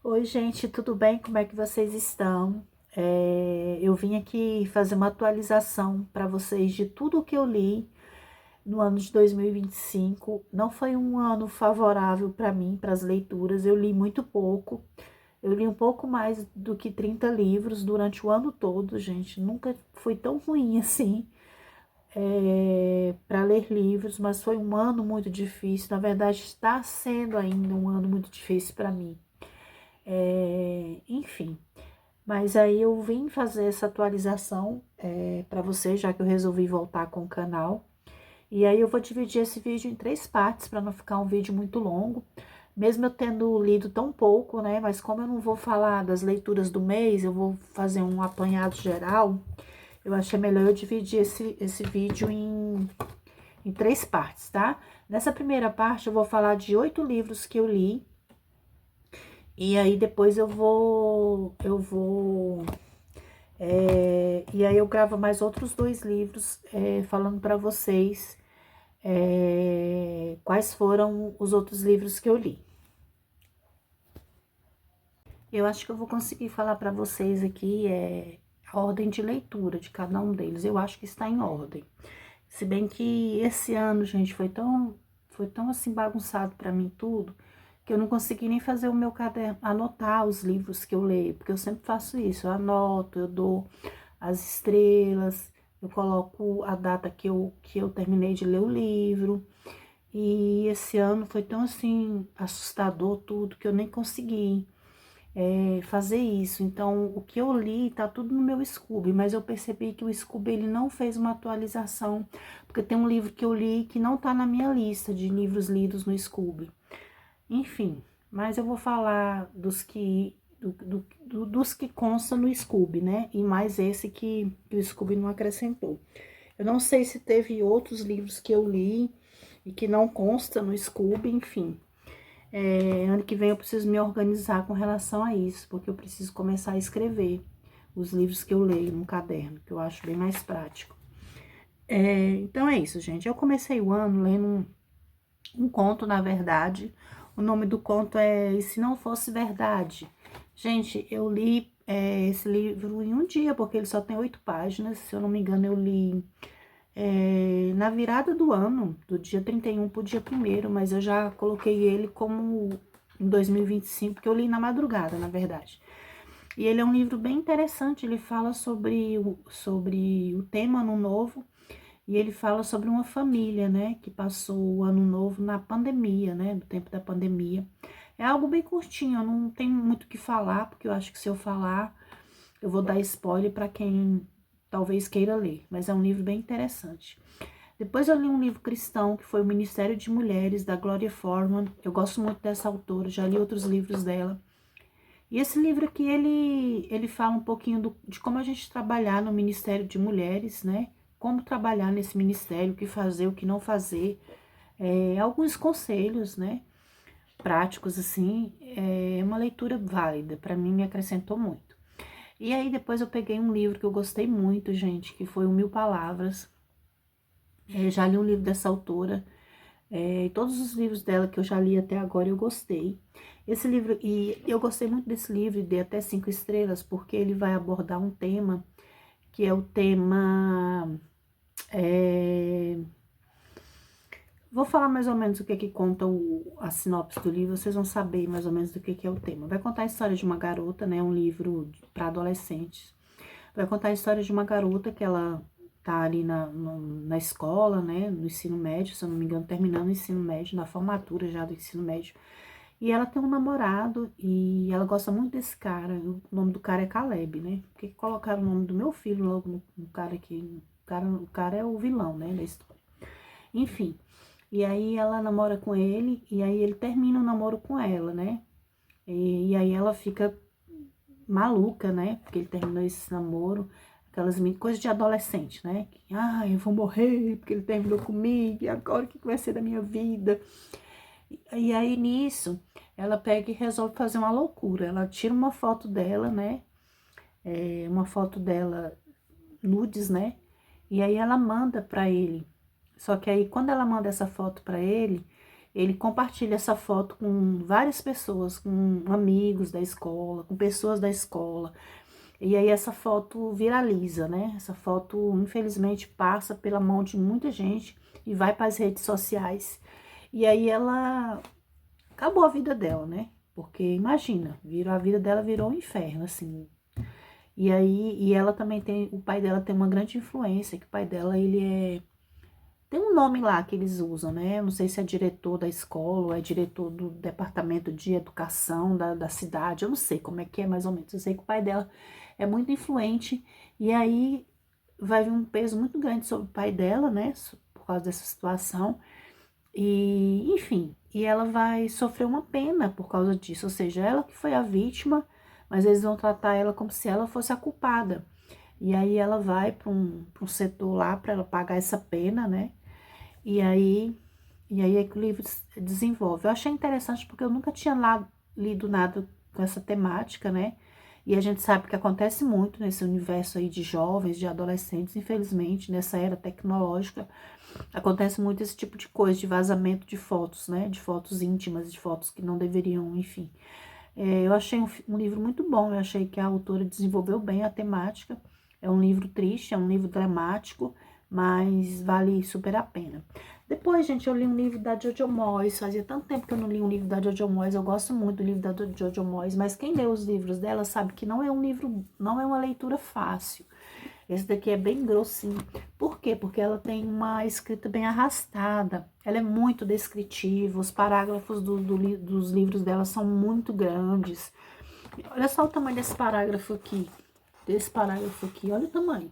Oi, gente, tudo bem? Como é que vocês estão? Eu vim aqui fazer uma atualização para vocês de tudo o que eu li no ano de 2025. Não foi um ano favorável para mim, para as leituras. Eu li muito pouco. Eu li um pouco mais do que 30 livros durante o ano todo, gente. Nunca foi tão ruim assim, para ler livros, mas foi um ano muito difícil. Na verdade, está sendo ainda um ano muito difícil para mim. Enfim. Mas aí eu vim fazer essa atualização para vocês, já que eu resolvi voltar com o canal. E aí eu vou dividir esse vídeo em 3 partes, para não ficar um vídeo muito longo. Mesmo eu tendo lido tão pouco, né? Mas como eu não vou falar das leituras do mês, eu vou fazer um apanhado geral. Eu achei melhor eu dividir esse vídeo em 3 partes, tá? Nessa primeira parte eu vou falar de 8 livros que eu li. E aí depois e aí eu gravo mais outros 2 livros falando para vocês quais foram os outros livros que eu li. Eu acho que eu vou conseguir falar para vocês aqui a ordem de leitura de cada um deles. Eu acho que está em ordem. Se bem que esse ano, gente, foi tão assim bagunçado para mim tudo, que eu não consegui nem fazer o meu caderno, anotar os livros que eu leio, porque eu sempre faço isso, eu anoto, eu dou as estrelas, eu coloco a data que eu terminei de ler o livro. E esse ano foi tão assim assustador tudo que eu nem consegui fazer isso. Então, o que eu li tá tudo no meu Scooby, mas eu percebi que o Scooby ele não fez uma atualização, porque tem um livro que eu li que não tá na minha lista de livros lidos no Scooby. Enfim, mas eu vou falar dos que constam no Scooby, né? E mais esse que o Scooby não acrescentou. Eu não sei se teve outros livros que eu li e que não consta no Scooby, enfim. Ano que vem eu preciso me organizar com relação a isso, porque eu preciso começar a escrever os livros que eu leio no caderno, que eu acho bem mais prático. Então é isso, gente. Eu comecei o ano lendo um conto, na verdade. O nome do conto é E Se Não Fosse Verdade. Gente, eu li esse livro em um dia, porque ele só tem 8 páginas. Se eu não me engano, eu li na virada do ano, do dia 31 pro dia 1º, mas eu já coloquei ele como em 2025, porque eu li na madrugada, na verdade. E ele é um livro bem interessante, ele fala sobre o tema Ano Novo, e ele fala sobre uma família, né, que passou o Ano Novo na pandemia, né, no tempo da pandemia. É algo bem curtinho, eu não tenho muito o que falar, porque eu acho que se eu falar, eu vou dar spoiler para quem talvez queira ler, mas é um livro bem interessante. Depois eu li um livro cristão, que foi O Ministério de Mulheres, da Gloria Forman. Eu gosto muito dessa autora, já li outros livros dela. E esse livro aqui, ele fala um pouquinho de como a gente trabalhar no Ministério de Mulheres, né? Como trabalhar nesse ministério, o que fazer, o que não fazer. Alguns conselhos, né? Práticos, assim. É uma leitura válida, para mim me acrescentou muito. E aí depois eu peguei um livro que eu gostei muito, gente, que foi o 1000 Palavras. Já li um livro dessa autora. Todos os livros dela que eu já li até agora eu gostei. Esse livro, e eu gostei muito desse livro, e dei até 5 estrelas, porque ele vai abordar um tema, que é o tema... Vou falar mais ou menos o que é que conta a sinopse do livro, vocês vão saber mais ou menos do que é o tema. Vai contar a história de uma garota, né, um livro para adolescentes. Vai contar a história de uma garota que ela tá ali na escola, né, no ensino médio, se eu não me engano, terminando o ensino médio, na formatura já do ensino médio. E ela tem um namorado e ela gosta muito desse cara. O nome do cara é Caleb, né? Por que colocaram o nome do meu filho logo no cara aqui? O cara é o vilão, né, da história. Enfim, e aí ela namora com ele e aí ele termina o namoro com ela, né? E aí ela fica maluca, né? Porque ele terminou esse namoro, aquelas coisas de adolescente, né? Eu vou morrer porque ele terminou comigo, e agora o que vai ser da minha vida? E aí nisso, ela pega e resolve fazer uma loucura. Ela tira uma foto dela, né? Uma foto dela nudes, né? E aí ela manda pra ele. Só que aí quando ela manda essa foto pra ele, ele compartilha essa foto com várias pessoas, com amigos da escola, com pessoas da escola. E aí essa foto viraliza, né? Essa foto, infelizmente, passa pela mão de muita gente e vai para as redes sociais. E aí ela acabou a vida dela, né? Porque imagina, a vida dela virou um inferno, assim. E aí, e ela também tem, o pai dela tem uma grande influência, que o pai dela, ele tem um nome lá que eles usam, né? Eu não sei se é diretor da escola ou é diretor do departamento de educação da cidade, eu não sei como é que é mais ou menos. Eu sei que o pai dela é muito influente e aí vai vir um peso muito grande sobre o pai dela, né? Por causa dessa situação. E, enfim, e ela vai sofrer uma pena por causa disso, ou seja, ela que foi a vítima, mas eles vão tratar ela como se ela fosse a culpada. E aí ela vai para um setor lá para ela pagar essa pena, né? E aí, é que o livro desenvolve. Eu achei interessante porque eu nunca tinha lido nada com essa temática, né? E a gente sabe que acontece muito nesse universo aí de jovens, de adolescentes, infelizmente, nessa era tecnológica, acontece muito esse tipo de coisa, de vazamento de fotos, né? De fotos íntimas, de fotos que não deveriam, enfim. Eu achei um livro muito bom, eu achei que a autora desenvolveu bem a temática. É um livro triste, é um livro dramático, mas vale super a pena. Depois, gente, eu li um livro da Jojo Moyes, fazia tanto tempo que eu não li um livro da Jojo Moyes, eu gosto muito do livro da Jojo Moyes, mas quem lê os livros dela sabe que não é um livro, não é uma leitura fácil. Esse daqui é bem grossinho. Por quê? Porque ela tem uma escrita bem arrastada. Ela é muito descritiva. Os parágrafos dos livros dela são muito grandes. Olha só o tamanho desse parágrafo aqui. Desse parágrafo aqui. Olha o tamanho.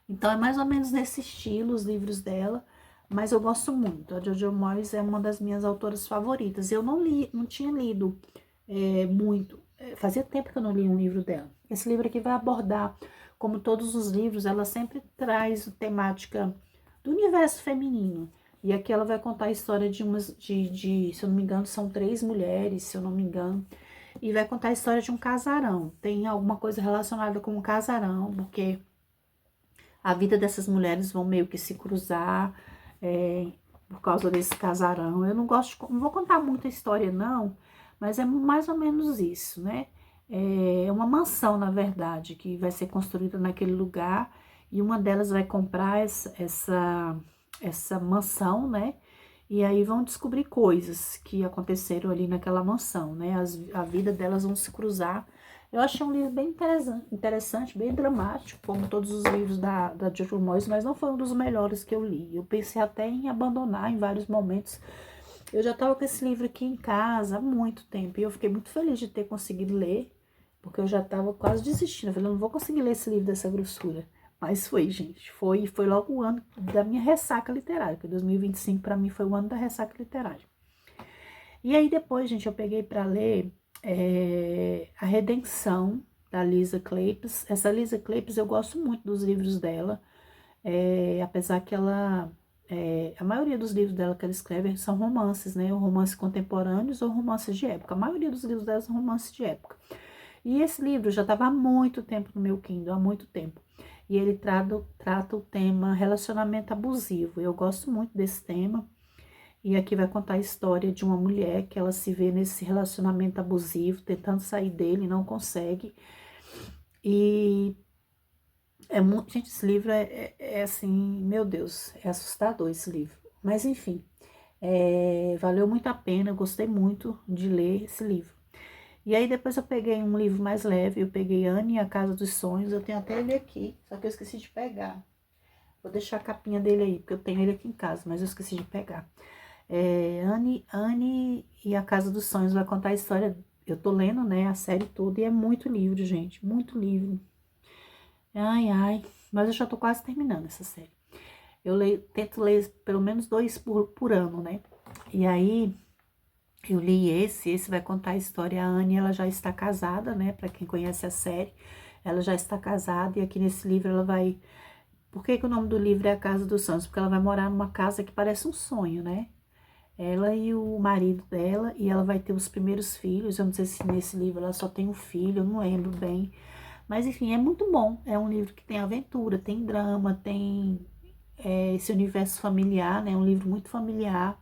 Então, é mais ou menos nesse estilo os livros dela. Mas eu gosto muito. A Jojo Moyes é uma das minhas autoras favoritas. Eu não tinha lido muito. Fazia tempo que eu não li um livro dela. Esse livro aqui vai abordar, como todos os livros, ela sempre traz temática do universo feminino. E aqui ela vai contar a história se eu não me engano, são 3 mulheres, se eu não me engano. E vai contar a história de um casarão. Tem alguma coisa relacionada com o casarão, porque a vida dessas mulheres vão meio que se cruzar por causa desse casarão. Eu não vou contar muita história não, mas é mais ou menos isso, né? É uma mansão, na verdade, que vai ser construída naquele lugar e uma delas vai comprar essa mansão, né? E aí vão descobrir coisas que aconteceram ali naquela mansão, né? A vida delas vão se cruzar. Eu achei um livro bem interessante, bem dramático, como todos os livros da Jojo Moyes, mas não foi um dos melhores que eu li. Eu pensei até em abandonar em vários momentos. Eu já estava com esse livro aqui em casa há muito tempo e eu fiquei muito feliz de ter conseguido ler, porque eu já estava quase desistindo. Eu falei, eu não vou conseguir ler esse livro dessa grossura. Mas foi, gente. Foi logo o ano da minha ressaca literária, porque 2025 para mim foi o ano da ressaca literária. E aí depois, gente, eu peguei para ler A Redenção, da Lisa Kleypas. Essa Lisa Kleypas, eu gosto muito dos livros dela, apesar que a maioria dos livros dela que ela escreve são romances, né? Ou romances contemporâneos ou romances de época. A maioria dos livros dela são romances de época. E esse livro já estava há muito tempo no meu Kindle, há muito tempo. E ele trata o tema relacionamento abusivo. Eu gosto muito desse tema. E aqui vai contar a história de uma mulher que ela se vê nesse relacionamento abusivo, tentando sair dele e não consegue. E gente, esse livro é assim, meu Deus, é assustador esse livro. Mas enfim, valeu muito a pena, eu gostei muito de ler esse livro. E aí depois eu peguei um livro mais leve, eu peguei Anne e a Casa dos Sonhos, eu tenho até ele aqui, só que eu esqueci de pegar. Vou deixar a capinha dele aí, porque eu tenho ele aqui em casa, mas eu esqueci de pegar. Anne e a Casa dos Sonhos vai contar a história, eu tô lendo, né, a série toda, e é muito livro, gente, muito livro. Ai, ai, mas eu já tô quase terminando essa série. Eu tento ler pelo menos 2 por ano, né, e aí eu li esse vai contar a história. A Anne, ela já está casada, né, pra quem conhece a série, ela já está casada, e aqui nesse livro ela vai... Por que o nome do livro é A Casa dos Sonhos? Porque ela vai morar numa casa que parece um sonho, né? Ela e o marido dela, e ela vai ter os primeiros filhos. Eu não sei se nesse livro ela só tem um filho, eu não lembro bem. Mas enfim, é muito bom. É um livro que tem aventura, tem drama, tem esse universo familiar, né? É um livro muito familiar.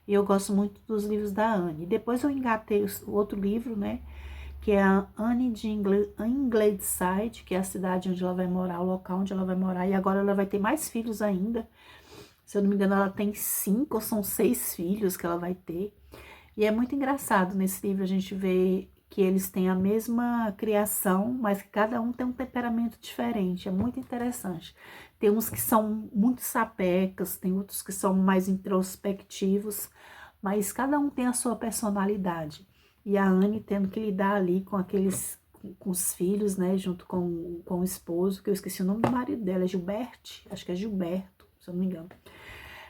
E eu gosto muito dos livros da Anne. Depois eu engatei o outro livro, né? Que é a Anne de Ingleside, que é a cidade onde ela vai morar, o local onde ela vai morar. E agora ela vai ter mais filhos ainda. Se eu não me engano, ela tem 5 ou são 6 filhos que ela vai ter. E é muito engraçado nesse livro a gente ver que eles têm a mesma criação, mas que cada um tem um temperamento diferente. É muito interessante. Tem uns que são muito sapecas, tem outros que são mais introspectivos, mas cada um tem a sua personalidade. E a Anne tendo que lidar ali com com os filhos, né, junto com o esposo, que eu esqueci o nome do marido dela, é Gilbert, acho que é Gilberto, se eu não me engano.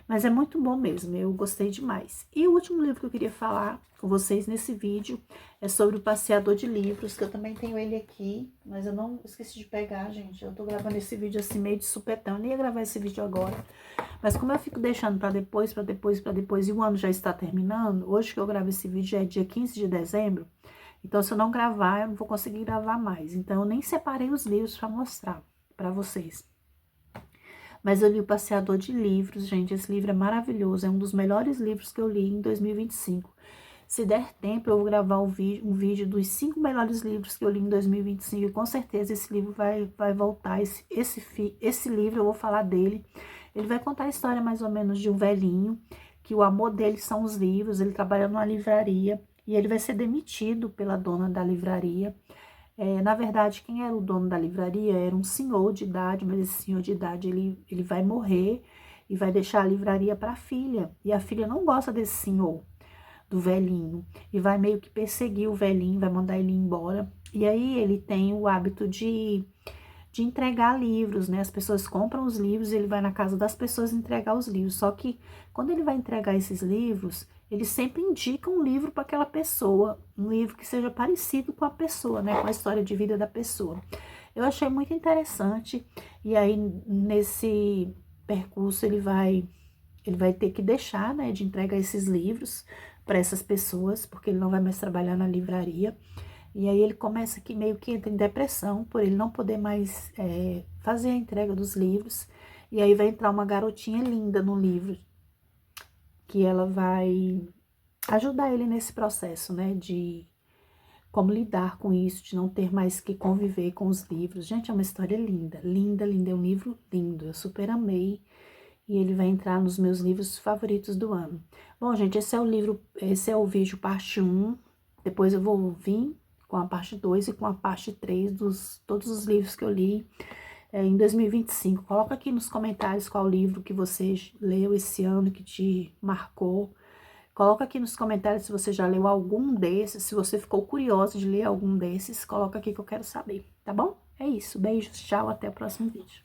Mas é muito bom mesmo, eu gostei demais. E o último livro que eu queria falar com vocês nesse vídeo é sobre o Passeador de Livros, que eu também tenho ele aqui, mas eu não esqueci de pegar, gente. Eu tô gravando esse vídeo assim meio de supetão, eu nem ia gravar esse vídeo agora. Mas como eu fico deixando pra depois, e o ano já está terminando, hoje que eu gravo esse vídeo é dia 15 de dezembro, então se eu não gravar, eu não vou conseguir gravar mais. Então eu nem separei os livros pra mostrar pra vocês. Mas eu li O Passeador de Livros, gente, esse livro é maravilhoso, é um dos melhores livros que eu li em 2025. Se der tempo, eu vou gravar um vídeo dos 5 melhores livros que eu li em 2025, e com certeza esse livro vai voltar, esse livro eu vou falar dele. Ele vai contar a história mais ou menos de um velhinho, que o amor dele são os livros, ele trabalha numa livraria, e ele vai ser demitido pela dona da livraria. Na verdade, quem era o dono da livraria era um senhor de idade, mas esse senhor de idade, ele vai morrer e vai deixar a livraria para a filha. E a filha não gosta desse senhor, do velhinho, e vai meio que perseguir o velhinho, vai mandar ele embora. E aí ele tem o hábito de entregar livros, né? As pessoas compram os livros e ele vai na casa das pessoas entregar os livros. Só que quando ele vai entregar esses livros, ele sempre indica um livro para aquela pessoa, um livro que seja parecido com a pessoa, né? Com a história de vida da pessoa. Eu achei muito interessante. E aí, nesse percurso, ele vai ter que deixar, né, de entregar esses livros para essas pessoas, porque ele não vai mais trabalhar na livraria. E aí ele começa que meio que entra em depressão por ele não poder mais fazer a entrega dos livros. E aí vai entrar uma garotinha linda no livro, que ela vai ajudar ele nesse processo, né, de como lidar com isso, de não ter mais que conviver com os livros. Gente, é uma história linda, linda, linda, é um livro lindo, eu super amei. E ele vai entrar nos meus livros favoritos do ano. Bom, gente, esse é o vídeo parte 1. Depois eu vou vir com a parte 2 e com a parte 3 dos todos os livros que eu li em 2025. Coloca aqui nos comentários qual livro que você leu esse ano que te marcou. Coloca aqui nos comentários se você já leu algum desses, se você ficou curioso de ler algum desses, coloca aqui que eu quero saber, tá bom? É isso, beijos, tchau, até o próximo vídeo.